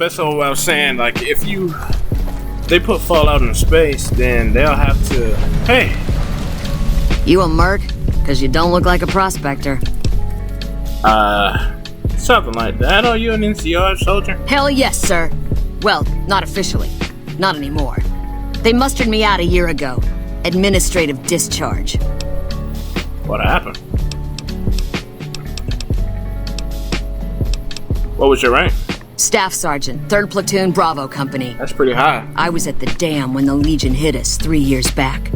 but so what I was saying, like, if they put Fallout in space, then they'll have to, hey. You a merc? Because you don't look like a prospector. Something like that. Are you an NCR soldier? Hell yes, sir. Well, not officially. Not anymore. They mustered me out a year ago. Administrative discharge. What happened? What was your rank? Staff Sergeant, 3rd Platoon Bravo Company. That's pretty high. I was at the dam when the Legion hit us 3 years back.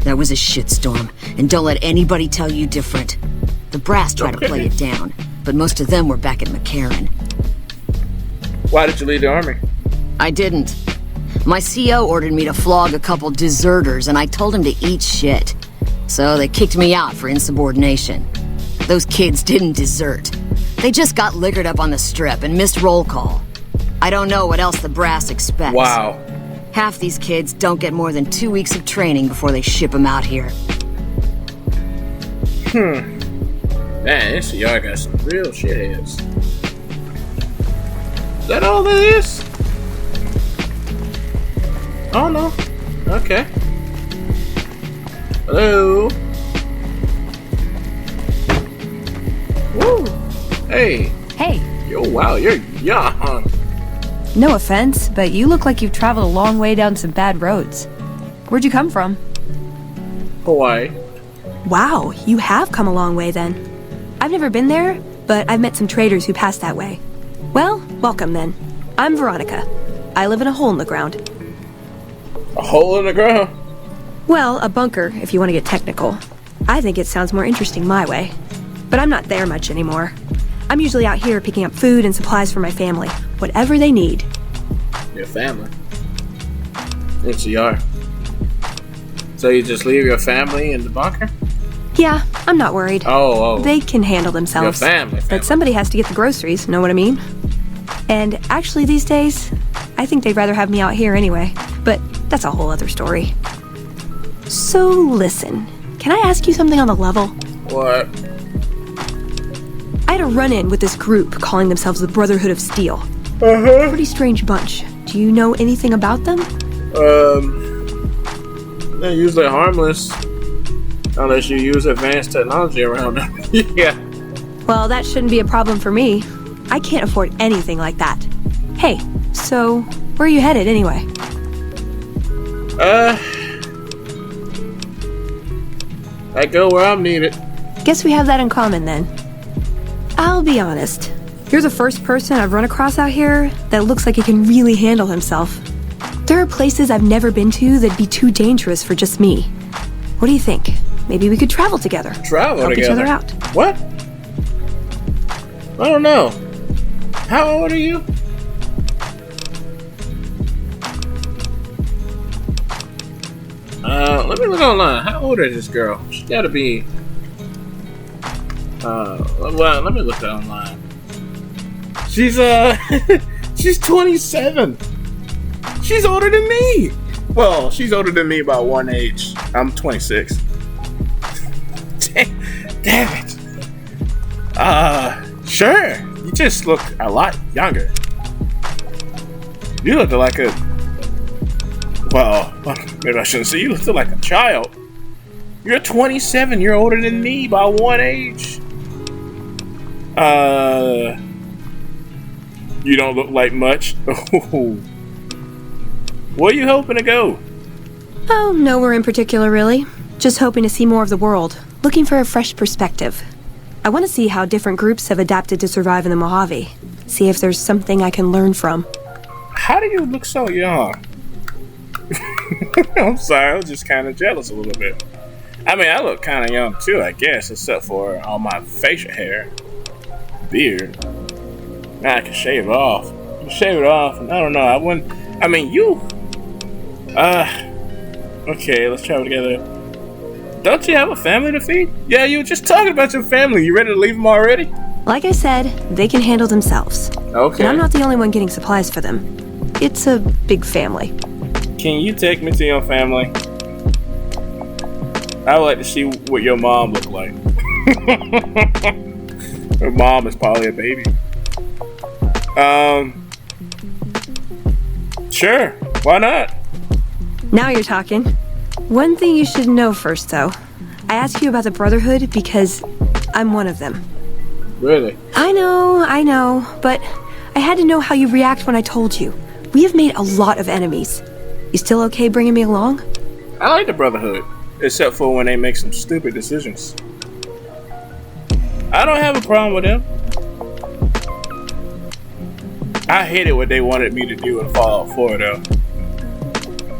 That was a shitstorm, and don't let anybody tell you different. The brass tried to play it down, but most of them were back at McCarran. Why did you leave the army? I didn't. My CO ordered me to flog a couple deserters, and I told him to eat shit. So they kicked me out for insubordination. Those kids didn't desert. They just got liquored up on the strip and missed roll call. I don't know what else the brass expects. Wow. Half these kids don't get more than 2 weeks of training before they ship them out here. Man, NCR got some real shitheads. Is that all that is? Oh no. Okay. Hello. Woo. Hey. Hey. Yo, wow, you're young. No offense, but you look like you've traveled a long way down some bad roads. Where'd you come from? Hawaii. Wow, you have come a long way then. I've never been there, but I've met some traders who passed that way. Well, welcome then. I'm Veronica. I live in a hole in the ground. A hole in the ground? Well, a bunker, if you want to get technical. I think it sounds more interesting my way. But I'm not there much anymore. I'm usually out here picking up food and supplies for my family. Whatever they need. Your family? NCR. So you just leave your family in the bunker? Yeah, I'm not worried. Oh. They can handle themselves. Your family. But somebody has to get the groceries, know what I mean? And actually these days, I think they'd rather have me out here anyway. But that's a whole other story. So listen, can I ask you something on the level? What? I had a run-in with this group calling themselves the Brotherhood of Steel. Pretty strange bunch. Do you know anything about them? They're usually harmless. Unless you use advanced technology around them. Yeah. Well, that shouldn't be a problem for me. I can't afford anything like that. Hey, so where are you headed anyway? I go where I'm needed. Guess we have that in common then. I'll be honest. You're the first person I've run across out here that looks like he can really handle himself. There are places I've never been to that'd be too dangerous for just me. What do you think? Maybe we could travel together. Travel Help together? each other out. What? I don't know. How old are you? Let me look online. How old is this girl? She gotta be... well, let me look online. She's, she's 27. She's older than me. Well, she's older than me by one age. I'm 26. Damn it. Sure. You just look a lot younger. You look like a... Well, maybe I shouldn't say you look like a child. You're 27. You're older than me by one age. You don't look like much. Where are you hoping to go? Oh, nowhere in particular, really. Just hoping to see more of the world. Looking for a fresh perspective. I want to see how different groups have adapted to survive in the Mojave. See if there's something I can learn from. How do you look so young? I'm sorry, I was just kind of jealous a little bit. I mean, I look kind of young too, I guess, except for all my facial hair, beard. Now I can shave it off. Shave it off, and I don't know. I wouldn't. I mean, you. Okay, let's travel together. Don't you have a family to feed? Yeah, you were just talking about your family. You ready to leave them already? Like I said, they can handle themselves. Okay. And I'm not the only one getting supplies for them. It's a big family. Can you take me to your family? I would like to see what your mom looked like. Her mom is probably a baby. Sure, why not? Now you're talking. One thing you should know first, though. I asked you about the Brotherhood because I'm one of them. Really? I know, but I had to know how you react when I told you. We have made a lot of enemies. You still okay bringing me along? I like the Brotherhood, except for when they make some stupid decisions. I don't have a problem with them. I hated what they wanted me to do in Fallout 4, though.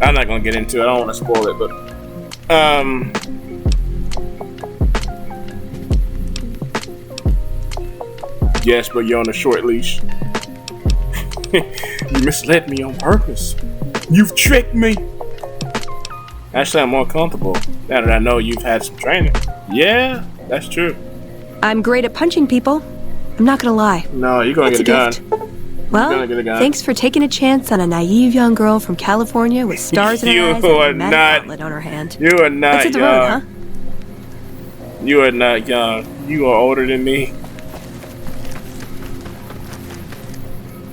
I'm not gonna get into it. I don't want to spoil it, but yes, but you're on a short leash. You misled me on purpose. You've tricked me. Actually, I'm more comfortable now that I know you've had some training. Yeah, that's true. I'm great at punching people. I'm not gonna lie. No, you're gonna That's get a gun. gift. Well, thanks for taking a chance on a naive young girl from California with stars in her eyes and a magic outlet on her hand. You are not Let's hit the young. road, huh? You are not young. You are older than me.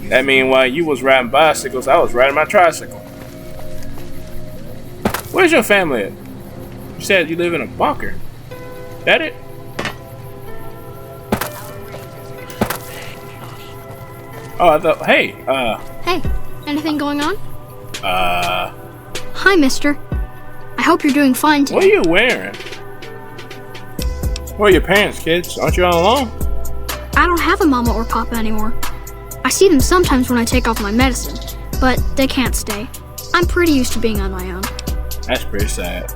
That mean while you was riding bicycles, I was riding my tricycle. Where's your family at? You said you live in a bunker. That it? Oh, I thought, hey, Hey, anything going on? uh, Hi, mister. I hope you're doing fine what are today. you wearing? Where are your parents, kids? Aren't you all alone? I don't have a mama or papa anymore. I see them sometimes when I take off my medicine, but they can't stay. I'm pretty used to being on my own. That's pretty sad.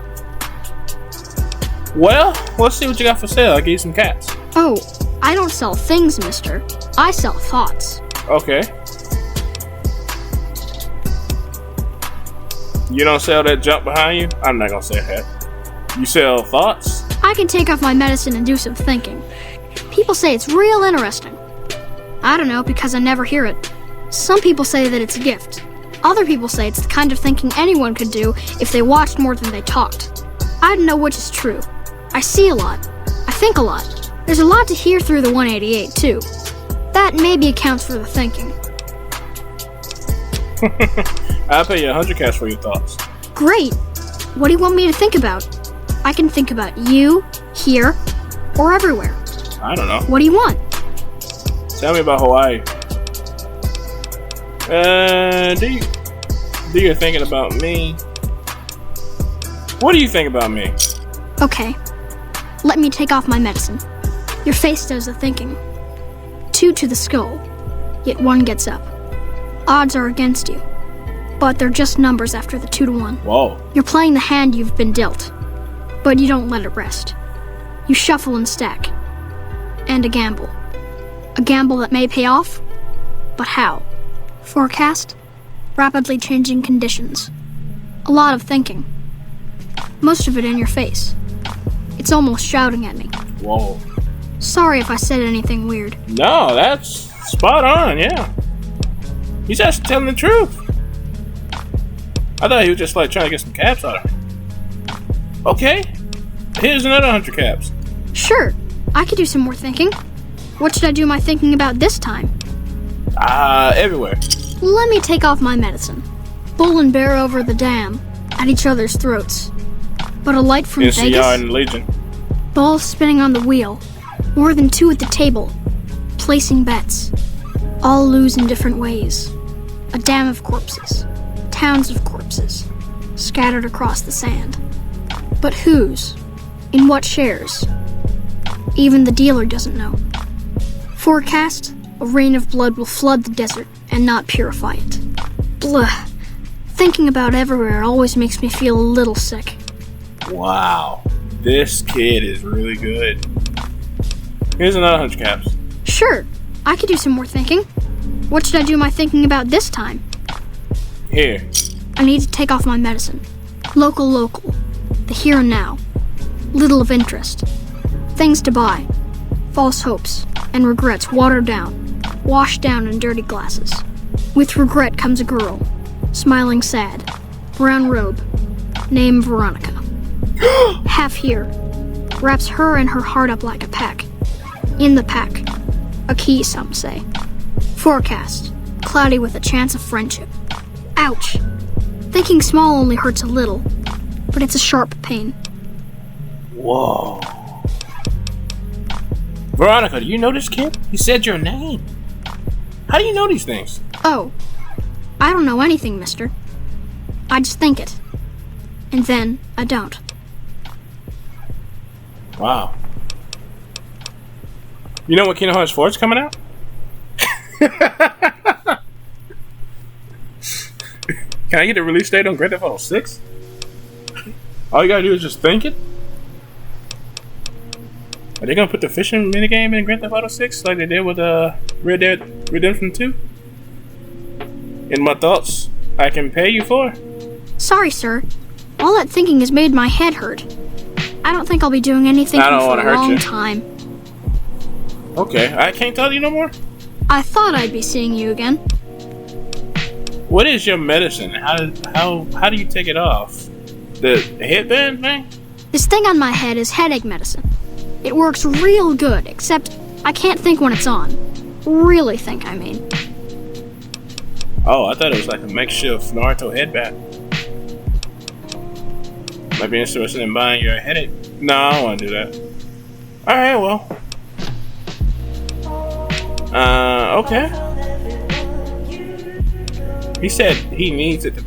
Well, let's see what you got for sale. I'll give you some cats. Oh, I don't sell things, mister. I sell thoughts. Okay. You don't sell that junk behind you? I'm not gonna say that. You sell thoughts? I can take off my medicine and do some thinking. People say it's real interesting. I don't know, because I never hear it. Some people say that it's a gift. Other people say it's the kind of thinking anyone could do if they watched more than they talked. I don't know which is true. I see a lot. I think a lot. There's a lot to hear through the 188, too. That maybe accounts for the thinking. I'll pay you 100 cash for your thoughts. Great! What do you want me to think about? I can think about you, here, or everywhere. I don't know. What do you want? Tell me about Hawaii. Do you thinking about me? What do you think about me? Okay. Let me take off my medicine. Your face does the thinking. 2 to the skull, yet 1 gets up. Odds are against you, but they're just numbers after the 2 to 1. Whoa. You're playing the hand you've been dealt, but you don't let it rest. You shuffle and stack. And a gamble. A gamble that may pay off, but how? Forecast? Rapidly changing conditions. A lot of thinking. Most of it in your face. It's almost shouting at me. Whoa. Sorry if I said anything weird. No, that's spot on, yeah. He's just telling the truth. I thought he was just like trying to get some caps out of her. Okay. Here's another 100 caps. Sure, I could do some more thinking. What should I do my thinking about this time? Everywhere. Let me take off my medicine. Bull and bear over the dam, at each other's throats. But a light from NCR Vegas? and Legion. Balls spinning on the wheel. More than 2 at the table. Placing bets. All lose in different ways. A dam of corpses. Towns of corpses. Scattered across the sand. But whose? In what shares? Even the dealer doesn't know. Forecast, a rain of blood will flood the desert and not purify it. Blah. Thinking about everywhere always makes me feel a little sick. Wow. This kid is really good. Here's another 100 caps. Sure, I could do some more thinking. What should I do my thinking about this time? Here. I need to take off my medicine. Local. The here and now. Little of interest. Things to buy. False hopes and regrets watered down. Washed down in dirty glasses. With regret comes a girl. Smiling sad. Brown robe. Name Veronica. Half here. Wraps her and her heart up like a pack. In the pack. A key, some say. Forecast. Cloudy with a chance of friendship. Ouch. Thinking small only hurts a little, but it's a sharp pain. Whoa. Veronica, do you know this kid? He said your name. How do you know these things? Oh, I don't know anything, mister. I just think it. And then I don't. Wow. You know what Kingdom Hearts 4 is coming out? Can I get a release date on Grand Theft Auto 6? All you gotta do is just think it? Are they gonna put the fishing minigame in Grand Theft Auto 6 like they did with Red Dead Redemption 2? In my thoughts, I can pay you for? Sorry, sir. All that thinking has made my head hurt. I don't think I'll be doing anything for a long time. Okay, I can't tell you no more? I thought I'd be seeing you again. What is your medicine? How do you take it off? The headband thing? This thing on my head is headache medicine. It works real good, except I can't think when it's on. Really think, I mean. Oh, I thought it was like a makeshift Naruto headband. Might be interested in buying your headache. No, I don't want to do that. Alright, well. Okay. He said he needs it to...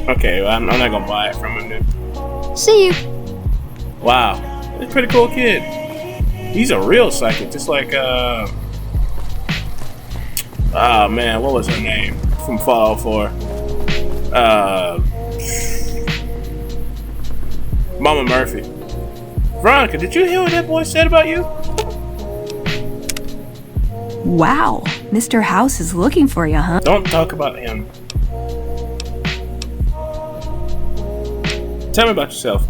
Okay, well, I'm not gonna buy it from him then. See you. Wow. He's a pretty cool kid. He's a real psychic, just like, oh man, what was her name? From Fallout 4. Mama Murphy. Veronica, did you hear what that boy said about you? Wow, Mr. House is looking for you, huh? Don't talk about him. Tell me about yourself.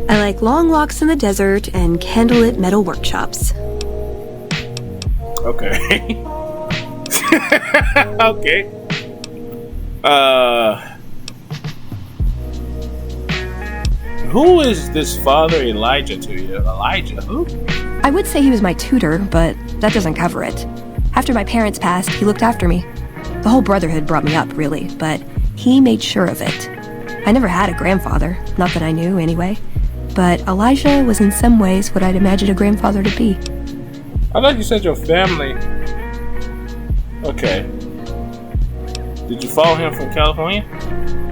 I like long walks in the desert and candlelit metal workshops. Okay. Okay. Who is this Father Elijah to you? Elijah, who? I would say he was my tutor, but that doesn't cover it. After my parents passed, he looked after me. The whole brotherhood brought me up, really, but he made sure of it. I never had a grandfather, not that I knew anyway. But Elijah was in some ways what I'd imagined a grandfather to be. I thought you said your family. Okay. Did you follow him from California?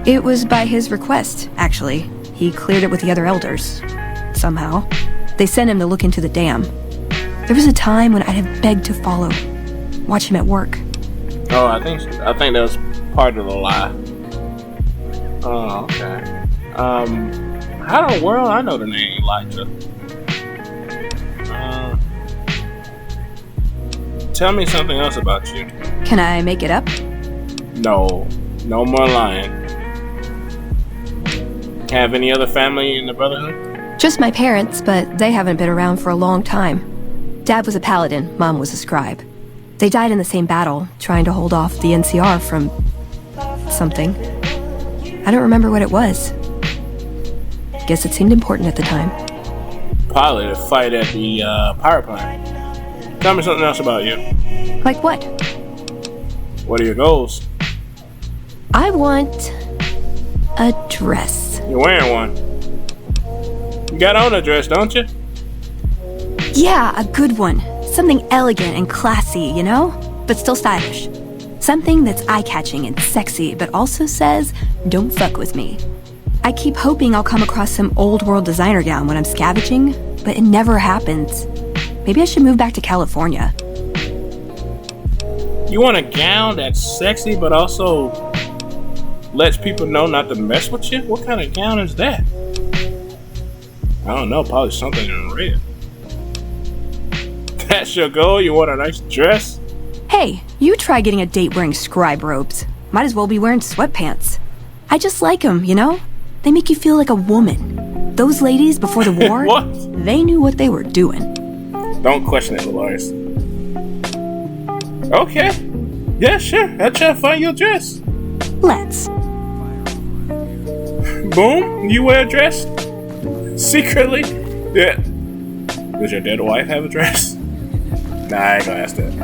It was by his request, actually. He cleared it with the other elders. Somehow. They sent him to look into the dam. There was a time when I'd have begged to follow. Watch him at work. Oh, I think that was part of the lie. Oh, okay. How in the world I know the name Elijah? Tell me something else about you. Can I make it up? No. No more lying. Have any other family in the Brotherhood? Just my parents, but they haven't been around for a long time. Dad was a paladin, Mom was a scribe. They died in the same battle, trying to hold off the NCR from... something. I don't remember what it was. Guess it seemed important at the time. Probably to fight at the power plant. Tell me something else about you. Like what? What are your goals? I want... a dress. You're wearing one. You got on a dress, don't you? Yeah, a good one. Something elegant and classy, you know? But still stylish. Something that's eye-catching and sexy, but also says, don't fuck with me. I keep hoping I'll come across some old-world designer gown when I'm scavenging, but it never happens. Maybe I should move back to California. You want a gown that's sexy, but also lets people know not to mess with you? What kind of gown is that? I don't know, probably something in red. That's your goal? You want a nice dress? Hey, you try getting a date wearing scribe robes. Might as well be wearing sweatpants. I just like them, you know? They make you feel like a woman. Those ladies before the war, What? They knew what they were doing. Don't question it, Dolores. Okay. Yeah, sure. I'll try to find your dress. Let's. Boom. You wear a dress? Secretly? Yeah. Does your dead wife have a dress? Nah, I ain't gonna ask that.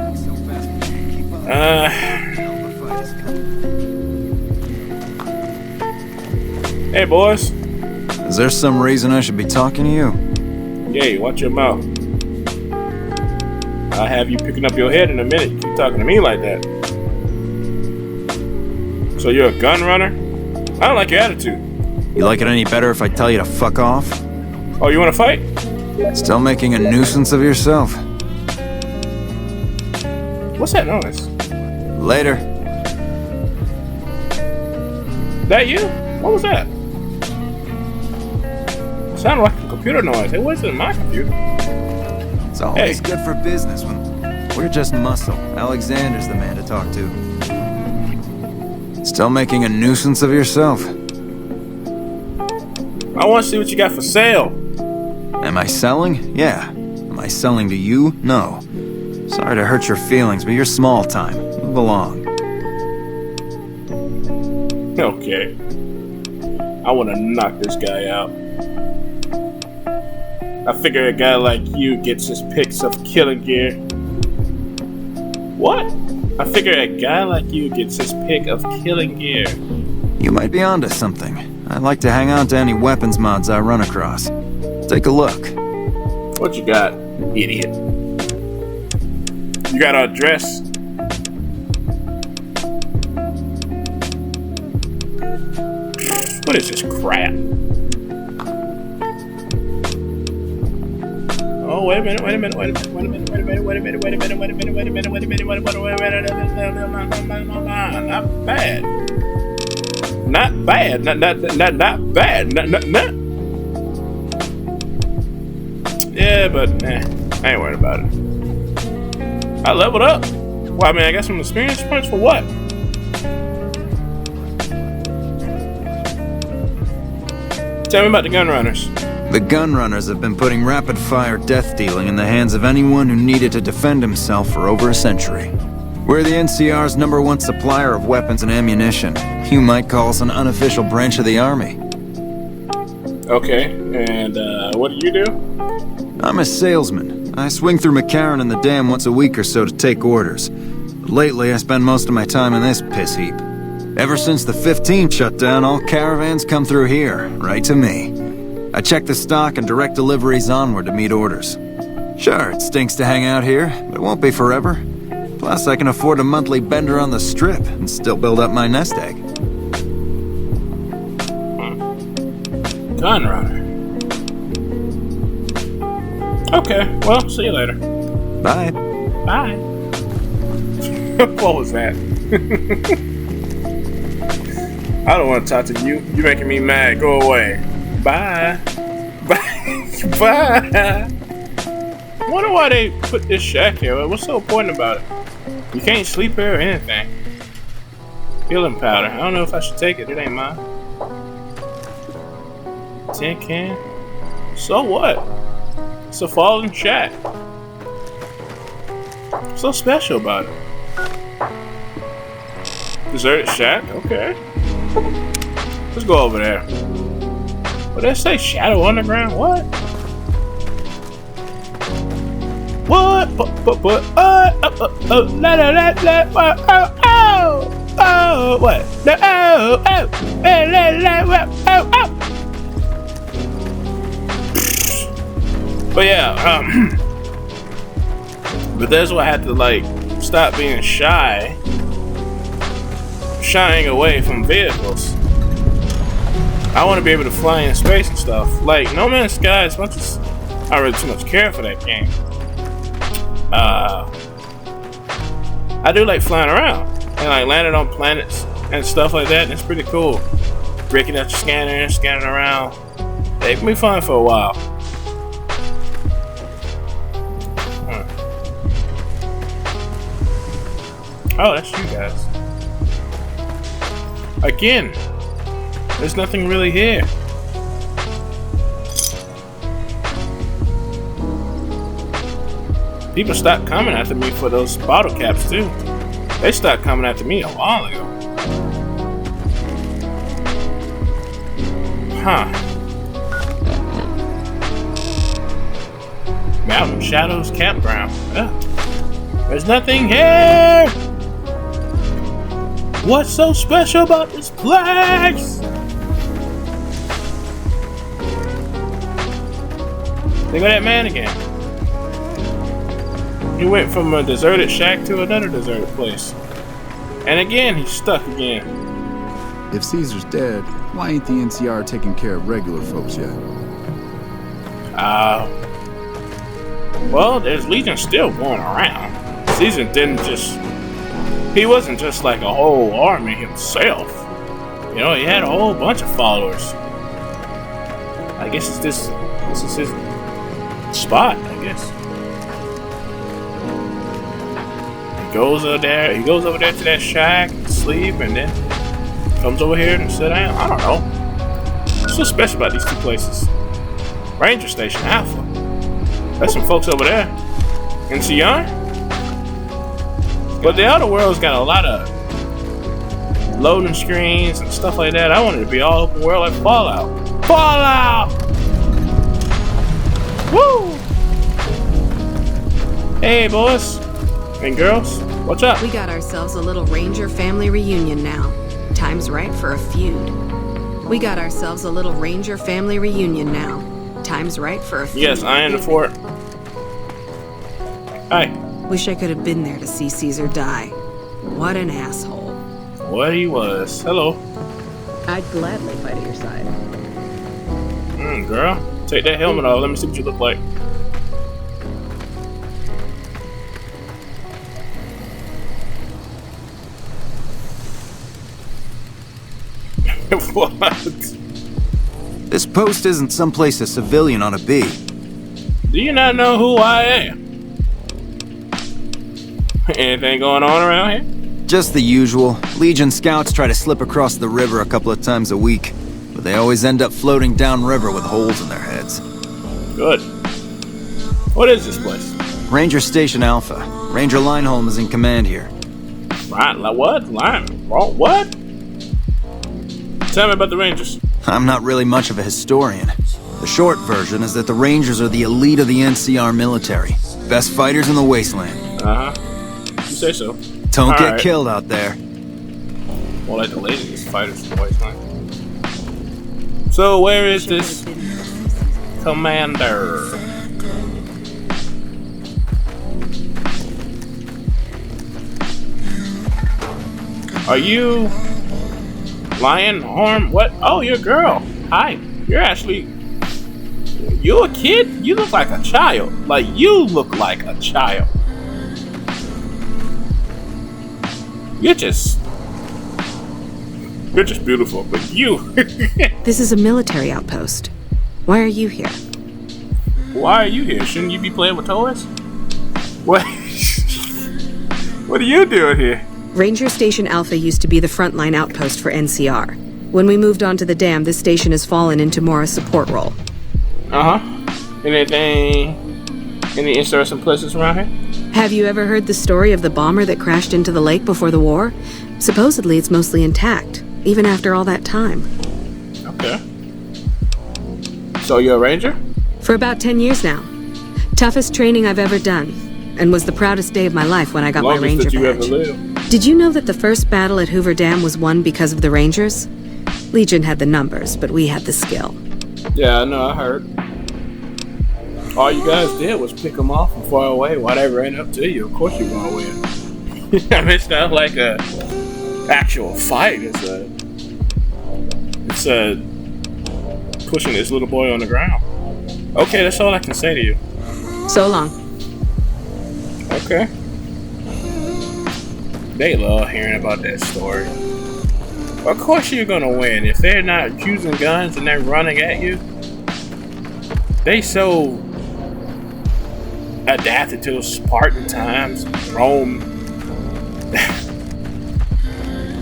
Hey, boys. Is there some reason I should be talking to you? Yay, watch your mouth. I'll have you picking up your head in a minute. You keep talking to me like that. So you're a gun runner? I don't like your attitude. You like it any better if I tell you to fuck off? Oh, you want to fight? Still making a nuisance of yourself. What's that noise? Later. That you? What was that? Sounded like a computer noise. It wasn't my computer. It's always good for business when we're just muscle. Alexander's the man to talk to. Still making a nuisance of yourself. I want to see what you got for sale. Am I selling? Yeah. Am I selling to you? No. Sorry to hurt your feelings, but you're small time. Move along. Okay. I want to knock this guy out. I figure a guy like you gets his picks of killing gear. What? I figure a guy like you gets his pick of killing gear. You might be onto something. I like to hang on to any weapons mods I run across. Take a look. What you got, idiot? You got our address? What is this crap? Oh, wait a minute. Not bad. Not bad. Yeah, but I ain't worried about it. I leveled up. Well, I mean, I got some experience points for what? Tell me about the gun runners. The gun runners have been putting rapid-fire death dealing in the hands of anyone who needed to defend himself for over a century. We're the NCR's #1 supplier of weapons and ammunition. You might call us an unofficial branch of the Army. Okay, and what do you do? I'm a salesman. I swing through McCarran and the Dam once a week or so to take orders. Lately, I spend most of my time in this piss heap. Ever since the 15 shut down, all caravans come through here, right to me. I check the stock and direct deliveries onward to meet orders. Sure, it stinks to hang out here, but it won't be forever. Plus, I can afford a monthly bender on the strip and still build up my nest egg. Gun runner. Okay, well, see you later. Bye. Bye. What was that? I don't want to talk to you. You're making me mad. Go away. Bye. Bye. Bye. I wonder why they put this shack here. What's so important about it? You can't sleep here or anything. Healing powder. I don't know if I should take it. It ain't mine. Tin can. So what? It's a fallen shack. What's so special about it? Deserted shack? Okay. Let's go over there. What did they say? Shadow underground? What? What? What? But yeah, but that's why I had to like stop being shying away from vehicles. I want to be able to fly in space and stuff. Like No Man's Sky, as much as I really too much care for that game, I do like flying around and like landing on planets and stuff like that. And it's pretty cool. Breaking out your scanner and scanning around. It can be fun for a while. Oh, that's you guys. Again, there's nothing really here. People stopped coming after me for those bottle caps too. They stopped coming after me a while ago. Huh. Mountain Shadows Campground. Ugh. There's nothing here! What's so special about this place? There go that man again. He went from a deserted shack to another deserted place. And again, he's stuck again. If Caesar's dead, why ain't the NCR taking care of regular folks yet? Well, there's Legion still going around. Caesar he wasn't just like a whole army himself. You know, he had a whole bunch of followers. I guess this is his spot, I guess. He goes over there to that shack and sleep, and then comes over here and sit down. I don't know. What's so special about these two places? Ranger Station Alpha. There's some folks over there. In Sion? But the outer world's got a lot of loading screens and stuff like that. I wanted to be all open world like Fallout. Fallout! Woo! Hey, boys and girls, what's up? We got ourselves a little Ranger family reunion now. Time's right for a feud. We got ourselves a little Ranger family reunion now. Time's right for a feud. Yes, I am the fort. Hi. Wish I could have been there to see Caesar die. What an asshole. What he was. Hello. I'd gladly fight at your side. Girl, take that helmet off. Let me see what you look like. What? This post isn't someplace a civilian ought to be. Do you not know who I am? Anything going on around here? Just the usual. Legion scouts try to slip across the river a couple of times a week, but they always end up floating downriver with holes in their heads. Good. What is this place? Ranger Station Alpha. Ranger Lineholm is in command here. Right, like what? What? Tell me about the Rangers. I'm not really much of a historian. The short version is that the Rangers are the elite of the NCR military. Best fighters in the wasteland. Uh-huh. You say so. Don't get killed out there. More like the latest fighters in the wasteland. So where is this commander? Are you Lion Arm? What? Oh, you're a girl. Hi. You're a kid? You look like a child. Like, you look like a child. You're just beautiful, but you. This is a military outpost. Why are you here? Why are you here? Shouldn't you be playing with toys? What? What are you doing here? Ranger Station Alpha used to be the frontline outpost for NCR. When we moved on to the dam, this station has fallen into more a support role. Any interesting places around here? Have you ever heard the story of the bomber that crashed into the lake before the war? Supposedly it's mostly intact, even after all that time. Okay. So you're a ranger? For about 10 years now. Toughest training I've ever done, and was the proudest day of my life when I got my ranger badge. Did you know that the first battle at Hoover Dam was won because of the Rangers? Legion had the numbers, but we had the skill. Yeah, I know, I heard. All you guys did was pick them off from far away while they ran up to you. Of course you're gonna win. I mean, it's not like a actual fight. It's pushing this little boy on the ground. Okay, that's all I can say to you. So long. Okay. They love hearing about that story. Of course you're gonna win. If they're not using guns and they're running at you, they so adapted to Spartan times, Rome.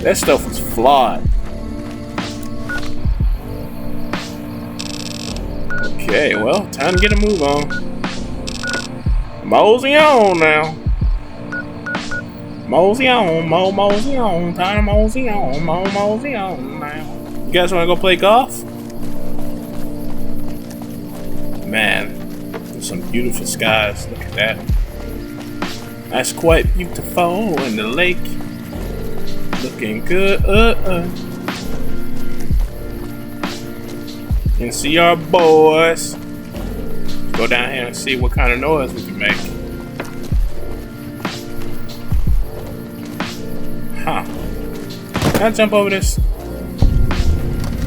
That stuff was flawed. Okay, well, time to get a move on. Mosey on now. Mosey on, mosey on, time to mosey on, mosey on now. You guys wanna go play golf? Man, there's some beautiful skies. Look at that. That's quite beautiful, and the lake looking good. You can see our boys go down here and see what kind of noise we can make. Huh. Can I jump over this?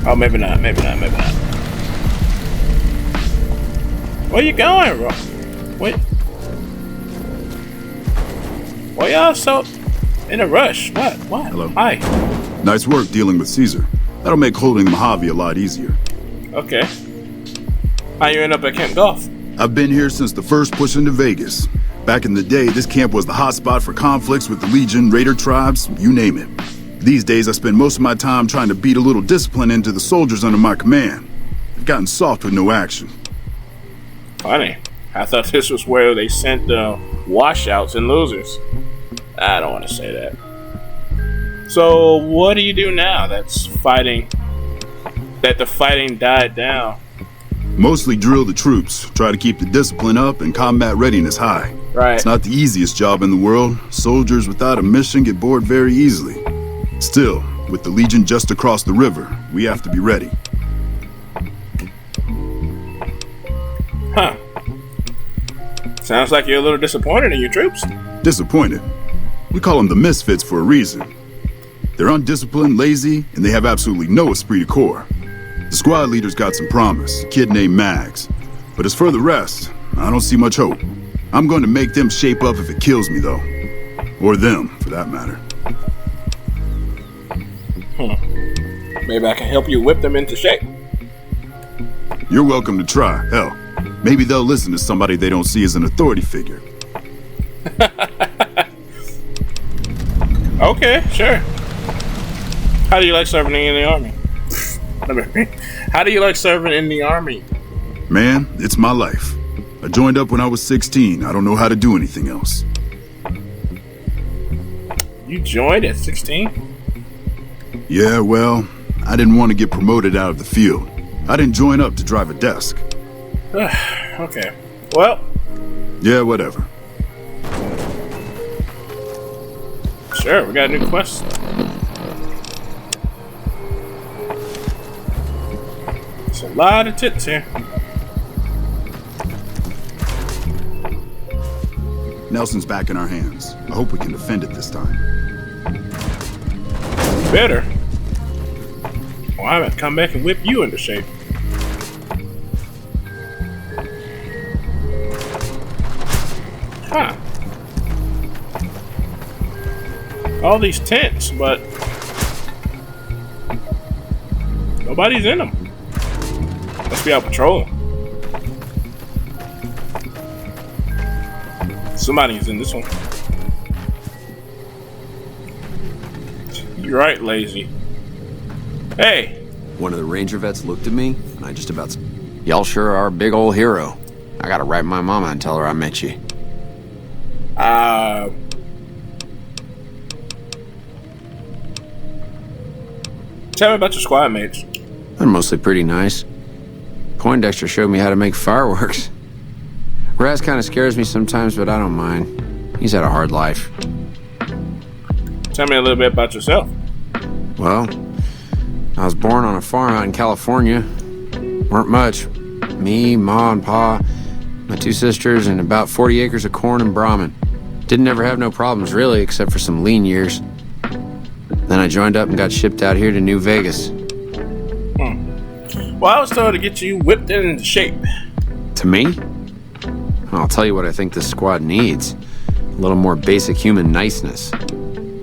Oh, maybe not. Where you going, bro? Wait. Why y'all so in a rush? What? Hello. Hi. Nice work dealing with Caesar. That'll make holding the Mojave a lot easier. Okay. How you end up at Camp Golf? I've been here since the first push into Vegas. Back in the day, this camp was the hotspot for conflicts with the Legion, Raider tribes, you name it. These days, I spend most of my time trying to beat a little discipline into the soldiers under my command. They've gotten soft with no action. Funny. I thought this was where they sent the washouts and losers. I don't want to say that. So, what do you do now that the fighting died down? Mostly drill the troops, try to keep the discipline up and combat readiness high. Right. It's not the easiest job in the world. Soldiers without a mission get bored very easily. Still, with the Legion just across the river, we have to be ready. Huh. Sounds like you're a little disappointed in your troops. Disappointed? We call them the misfits for a reason. They're undisciplined, lazy, and they have absolutely no esprit de corps. The squad leader's got some promise, a kid named Mags. But as for the rest, I don't see much hope. I'm going to make them shape up if it kills me, though. Or them, for that matter. Maybe I can help you whip them into shape. You're welcome to try. Hell, maybe they'll listen to somebody they don't see as an authority figure. Okay, sure. How do you like serving in the army? How do you like serving in the army? Man, it's my life. I joined up when I was 16. I don't know how to do anything else. You joined at 16? Yeah, well, I didn't want to get promoted out of the field. I didn't join up to drive a desk. Okay. Well. Yeah, whatever. Sure, we got a new quest. It's a lot of tits here. Nelson's back in our hands. I hope we can defend it this time. Better. Well, I'm gonna come back and whip you into shape. Huh. All these tents, but nobody's in them. Must be out patrolling. Somebody's in this one. You're right, lazy. Hey! One of the ranger vets looked at me, and I just about... Y'all sure are a big old hero. I gotta write my mama and tell her I met you. Tell me about your squad mates. They're mostly pretty nice. Poindexter showed me how to make fireworks. Raz kind of scares me sometimes, but I don't mind. He's had a hard life. Tell me a little bit about yourself. Well, I was born on a farm out in California. Weren't much. Me, Ma, and Pa, my two sisters, and about 40 acres of corn and Brahmin. Didn't ever have no problems, really, except for some lean years. Then I joined up and got shipped out here to New Vegas. Well, I was told to get you whipped into shape. To me? I'll tell you what I think this squad needs. A little more basic human niceness.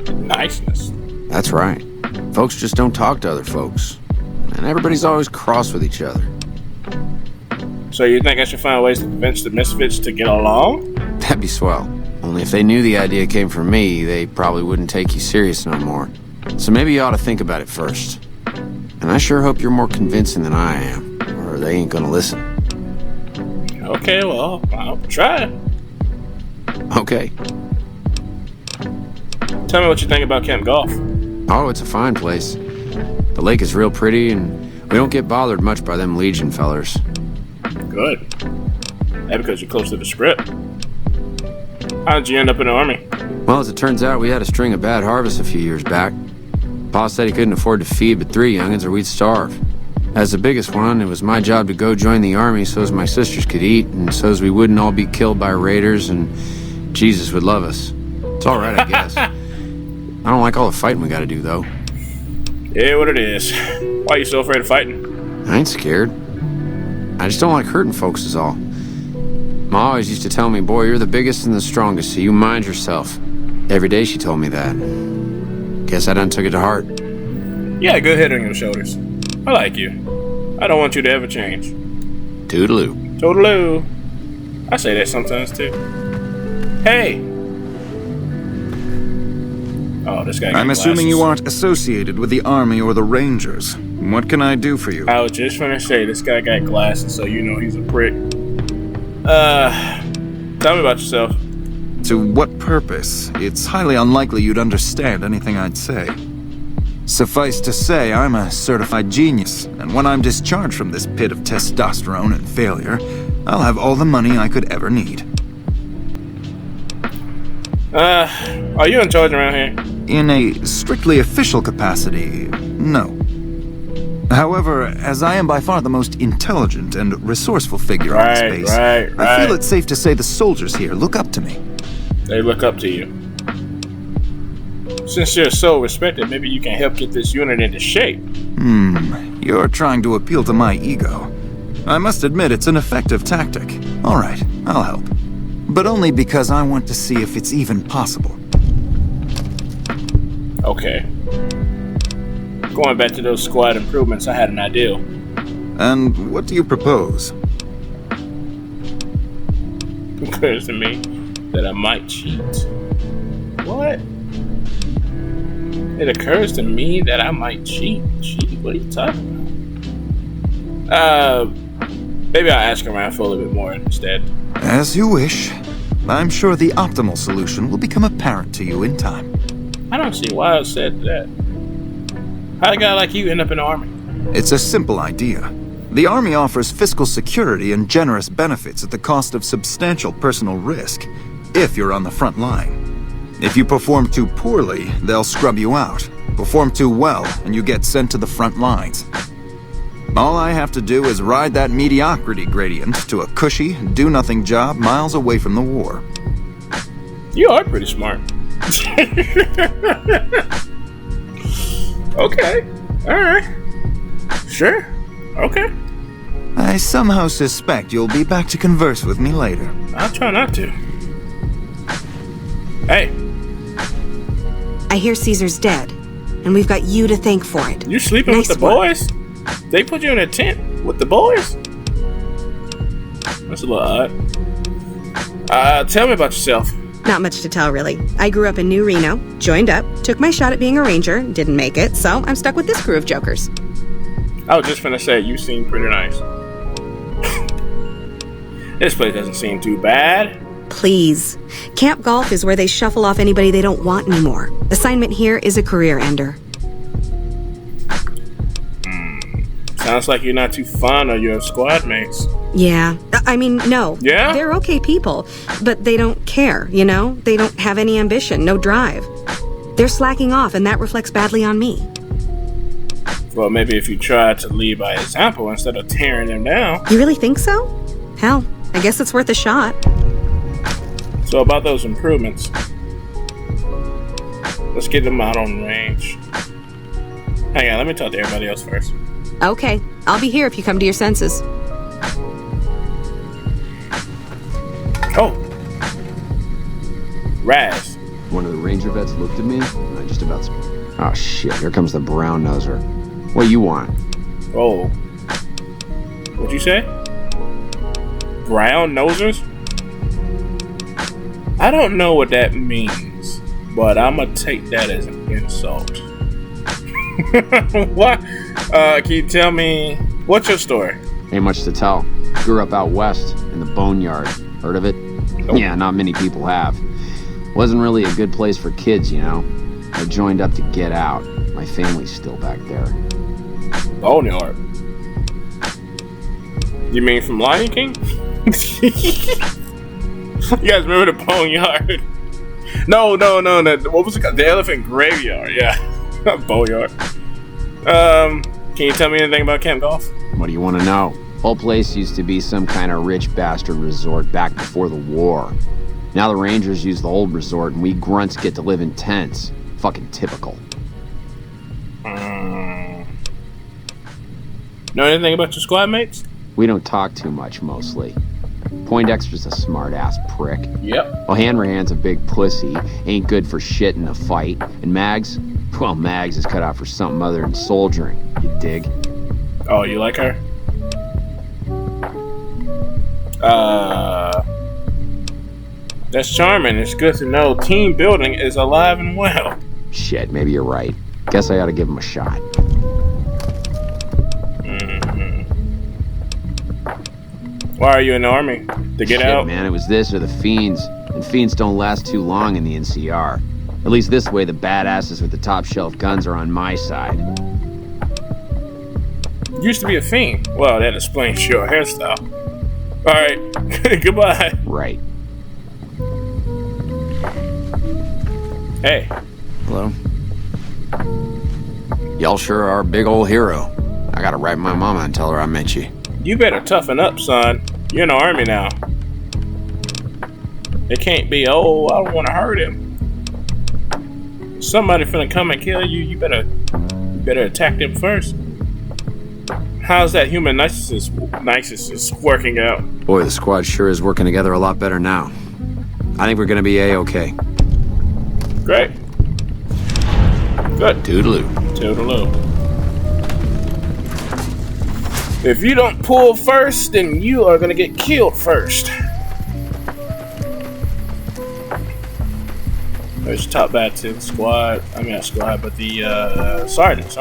Niceness? That's right. Folks just don't talk to other folks. And everybody's always cross with each other. So you think I should find ways to convince the misfits to get along? That'd be swell. Only if they knew the idea came from me, they probably wouldn't take you serious no more. So maybe you ought to think about it first. And I sure hope you're more convincing than I am, or they ain't gonna listen. Okay, well, I'll try. Okay. Tell me what you think about Camp Golf. Oh, it's a fine place. The lake is real pretty, and we don't get bothered much by them Legion fellers. Good. That's because you're close to the strip. How did you end up in the army? Well, as it turns out, we had a string of bad harvests a few years back. Pa said he couldn't afford to feed but 3 youngins or we'd starve. As the biggest one, it was my job to go join the army so as my sisters could eat, and so as we wouldn't all be killed by raiders, and Jesus would love us. It's all right, I guess. I don't like all the fighting we gotta do, though. Yeah, what it is. Why are you so afraid of fighting? I ain't scared. I just don't like hurting folks is all. Ma always used to tell me, boy, you're the biggest and the strongest, so you mind yourself. Every day she told me that. Guess I done took it to heart. Yeah, good head on your shoulders. I like you. I don't want you to ever change. Toodaloo. Toodaloo. I say that sometimes too. Hey! Oh, this guy got I'm assuming you aren't associated with the army or the rangers. What can I do for you? I was just gonna say, this guy got glasses, so you know he's a prick. Tell me about yourself. To what purpose? It's highly unlikely you'd understand anything I'd say. Suffice to say, I'm a certified genius, and when I'm discharged from this pit of testosterone and failure, I'll have all the money I could ever need. Are you in charge around here? In a strictly official capacity, no. However, as I am by far the most intelligent and resourceful figure on this base, I feel it's safe to say the soldiers here look up to me. They look up to you. Since you're so respected, maybe you can help get this unit into shape. You're trying to appeal to my ego. I must admit it's an effective tactic. All right, I'll help. But only because I want to see if it's even possible. Okay. Going back to those squad improvements, I had an idea. And what do you propose? It occurs to me that I might cheat. What? It occurs to me that I might cheat. Cheat? What are you talking about? Maybe I'll ask around for a little bit more instead. As you wish. I'm sure the optimal solution will become apparent to you in time. I don't see why I said that. How'd a guy like you end up in the army? It's a simple idea. The army offers fiscal security and generous benefits at the cost of substantial personal risk, if you're on the front line. If you perform too poorly, they'll scrub you out. Perform too well, and you get sent to the front lines. All I have to do is ride that mediocrity gradient to a cushy, do-nothing job miles away from the war. You are pretty smart. Okay. Alright. Sure. Okay. I somehow suspect you'll be back to converse with me later. I'll try not to. Hey. I hear Caesar's dead, and we've got you to thank for it. You sleeping with the boys? They put you in a tent with the boys? That's a little odd. Tell me about yourself. Not much to tell, really. I grew up in New Reno, joined up, took my shot at being a ranger, didn't make it, so I'm stuck with this crew of jokers. I was just finna say, you seem pretty nice. This place doesn't seem too bad. Please. Camp Golf is where they shuffle off anybody they don't want anymore. Assignment here is a career ender. Sounds like you're not too fond of your squad mates. Yeah. I mean, no. Yeah? They're okay people, but they don't care, you know? They don't have any ambition, no drive. They're slacking off, and that reflects badly on me. Well, maybe if you try to lead by example instead of tearing them down. You really think so? Hell, I guess it's worth a shot. So about those improvements. Let's get them out on range. Hang on, let me talk to everybody else first. Okay, I'll be here if you come to your senses. Oh! Raz. One of the ranger vets looked at me, and I just about... Oh shit, here comes the brown noser. What you want? Oh. What'd you say? Brown nosers? I don't know what that means, but I'ma take that as an insult. What? Can you tell me, what's your story? Ain't much to tell. Grew up out west, in the boneyard. Heard of it? Nope. Yeah, not many people have. Wasn't really a good place for kids, you know? I joined up to get out. My family's still back there. Boneyard? You mean from Lion King? You guys remember the boneyard? No. What was it called? The elephant graveyard. Yeah, boneyard. Can you tell me anything about Camp Golf? What do you want to know? Whole place used to be some kind of rich bastard resort back before the war. Now the Rangers use the old resort and we grunts get to live in tents. Fucking typical. Know anything about your squad mates? We don't talk too much, mostly. Poindexter's a smart-ass prick. Yep. Well, Hanrahan's a big pussy, ain't good for shit in a fight. And Mags? Well, Mags is cut out for something other than soldiering, you dig? Oh, you like her? That's charming. It's good to know team building is alive and well. Shit, maybe you're right. Guess I ought to give him a shot. Why are you in the army? To get out? Man, it was this or the Fiends. And Fiends don't last too long in the NCR. At least this way the badasses with the top shelf guns are on my side. Used to be a Fiend. Well, that explains your hairstyle. Alright, goodbye. Right. Hey. Hello. Y'all sure are a big old hero. I gotta write my mama and tell her I met you. You better toughen up, son. You're in the army now. It can't be, oh, I don't want to hurt him. Somebody finna come and kill you. You better attack them first. How's that human niceness working out? Boy, the squad sure is working together a lot better now. I think we're gonna be A-okay. Great. Good. Toodaloo. Toodaloo. If you don't pull first, then you are gonna get killed first. There's top bat to the squad. I mean, not squad, but the sergeant.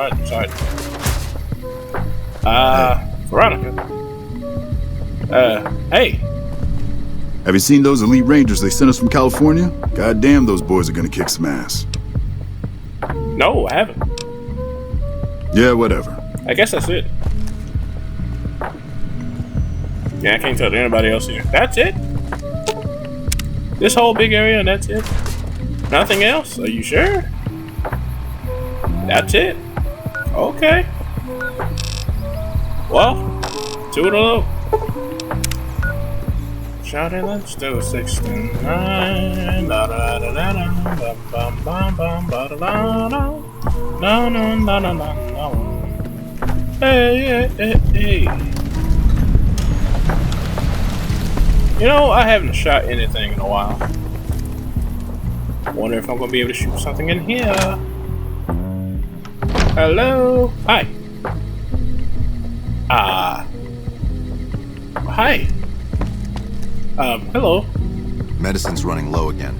Veronica. Hey. Have you seen those elite rangers they sent us from California? Goddamn, those boys are gonna kick some ass. No, I haven't. Yeah, whatever. I guess that's it. Yeah, I can't talk to anybody else here. That's it? This whole big area and that's it? Nothing else? Are you sure? That's it? Okay. Well, toodaloo. Shout it, let's do 69. Da da da da da. Bum bum bum ba da da da. No no no no no no. Hey hey hey hey. You know, I haven't shot anything in a while. Wonder if I'm gonna be able to shoot something in here. Hello? Hi. Hi. Hello. Medicine's running low again.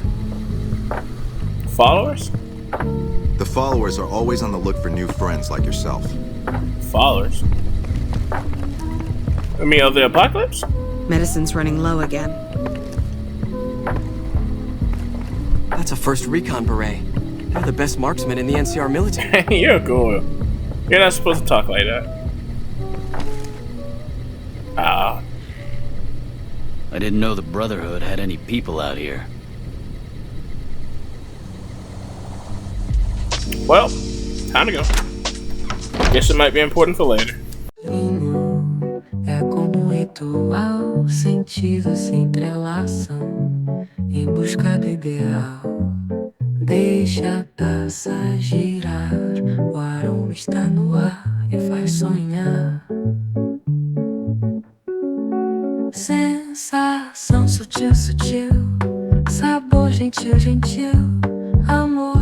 Followers? The followers are always on the look for new friends like yourself. Followers? I mean, of the apocalypse? Medicine's running low again. That's a first recon beret. They're the best marksmen in the NCR military. You're cool. You're not supposed to talk like that. I didn't know the Brotherhood had any people out here. Well, time to go. Guess it might be important for later. É como um ritual, sentidos se entrelaçam em busca do ideal. Deixa a taça girar, o aroma está no ar e faz sonhar. Sensação sutil, sutil, sabor gentil, gentil, amor